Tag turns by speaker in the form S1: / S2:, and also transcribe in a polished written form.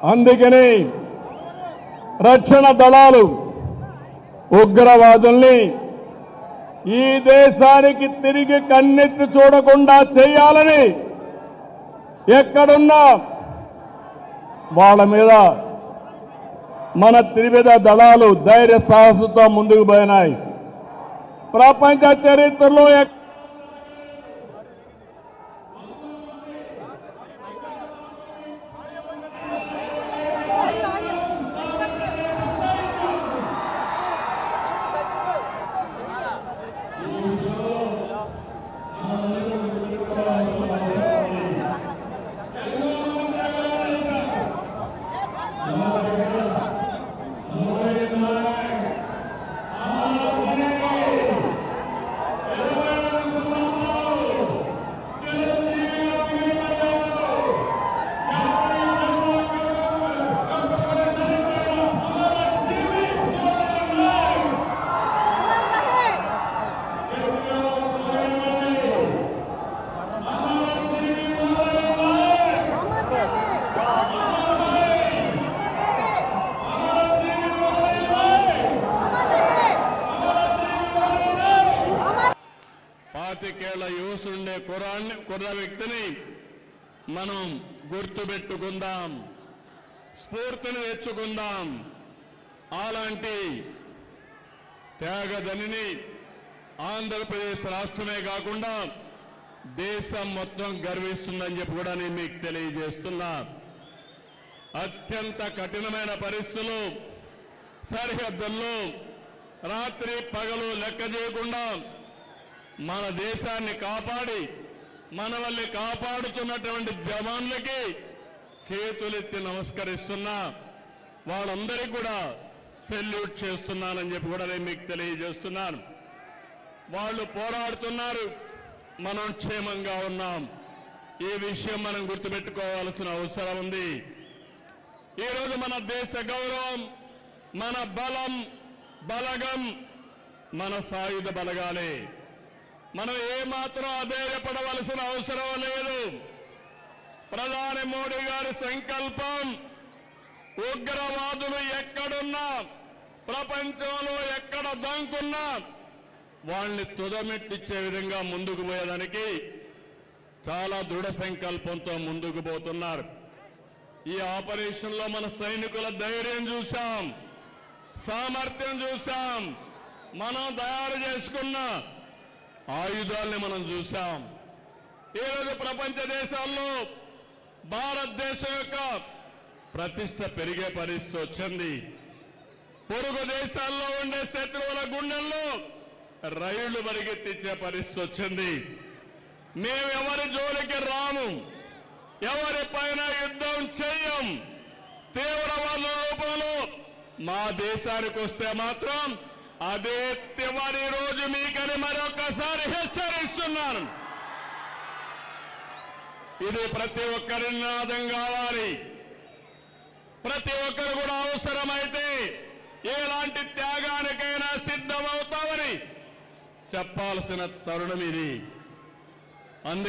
S1: అందుకని రక్షణ దళాలు ఉగ్రవాదుల్ని ఈ దేశానికి తిరిగి కన్నెత్తి చూడకుండా చేయాలని ఎక్కడున్నా వాళ్ళ మీద మన త్రివిధ దళాలు ధైర్య సాహసంతో ముందుకు పోయినాయి. ప్రపంచ చరిత్రలో పాతికేళ్ల యువసుండే కుర్ర వ్యక్తిని మనం గుర్తుపెట్టుకుందాం, స్ఫూర్తిని తెచ్చుకుందాం. అలాంటి త్యాగదనిని ఆంధ్రప్రదేశ్ రాష్ట్రమే కాకుండా దేశం మొత్తం గర్విస్తుందని చెప్పి కూడా నేను మీకు తెలియజేస్తున్నా. అత్యంత కఠినమైన పరిస్థితులు, సరిహద్దుల్లో రాత్రి పగలు లెక్క చేయకుండా మన దేశాన్ని కాపాడి మనల్ని కాపాడుతున్నటువంటి జవాన్లకి చేతులెత్తి నమస్కరిస్తున్నా. వాళ్ళందరికీ కూడా సెల్యూట్ చేస్తున్నానని చెప్పి కూడా నేను మీకు తెలియజేస్తున్నాను. వాళ్ళు పోరాడుతున్నారు, మనం క్షేమంగా ఉన్నాం. ఈ విషయం మనం గుర్తుపెట్టుకోవాల్సిన అవసరం ఉంది. ఈరోజు మన దేశ గౌరవం, మన బలం, బలగం మన సాయుధ బలగాలే. మనం ఏమాత్రం అధైర్యపడవలసిన అవసరం లేదు. ప్రధాని మోడీ గారి సంకల్పం ఉగ్రవాదులు ఎక్కడున్నా, ప్రపంచంలో ఎక్కడ దంకున్నా వాళ్ళని తుదమెట్టిచ్చే విధంగా ముందుకు పోయేదానికి చాలా దృఢ సంకల్పంతో ముందుకు పోతున్నారు. ఈ ఆపరేషన్లో మన సైనికుల ధైర్యం చూశాం, సామర్థ్యం చూశాం, మనం తయారు చేసుకున్న ఆయుధాలని మనం చూశాం. ఈరోజు ప్రపంచ దేశాల్లో భారతదేశం యొక్క ప్రతిష్ట పెరిగే పరిస్థితి వచ్చింది. పొరుగు దేశాల్లో ఉండే శత్రువుల గుండెల్లో రైళ్లు పరిగెత్తించే పరిస్థితి వచ్చింది. మేము ఎవరి జోలికి రాము, ఎవరి పైన యుద్ధం చేయం. తీవ్రవాద రూపంలో మా దేశానికి వస్తే మాత్రం అదే చివరి రోజు మీకని మరొకసారి హెచ్చరిస్తున్నాను. ఇది ప్రతి ఒక్కరి నినాదం కావాలి. ప్రతి ఒక్కరు కూడా అవసరమైతే ఎలాంటి త్యాగానికైనా సిద్ధమవుతామని చెప్పాల్సిన తరుణం ఇది. అందుకే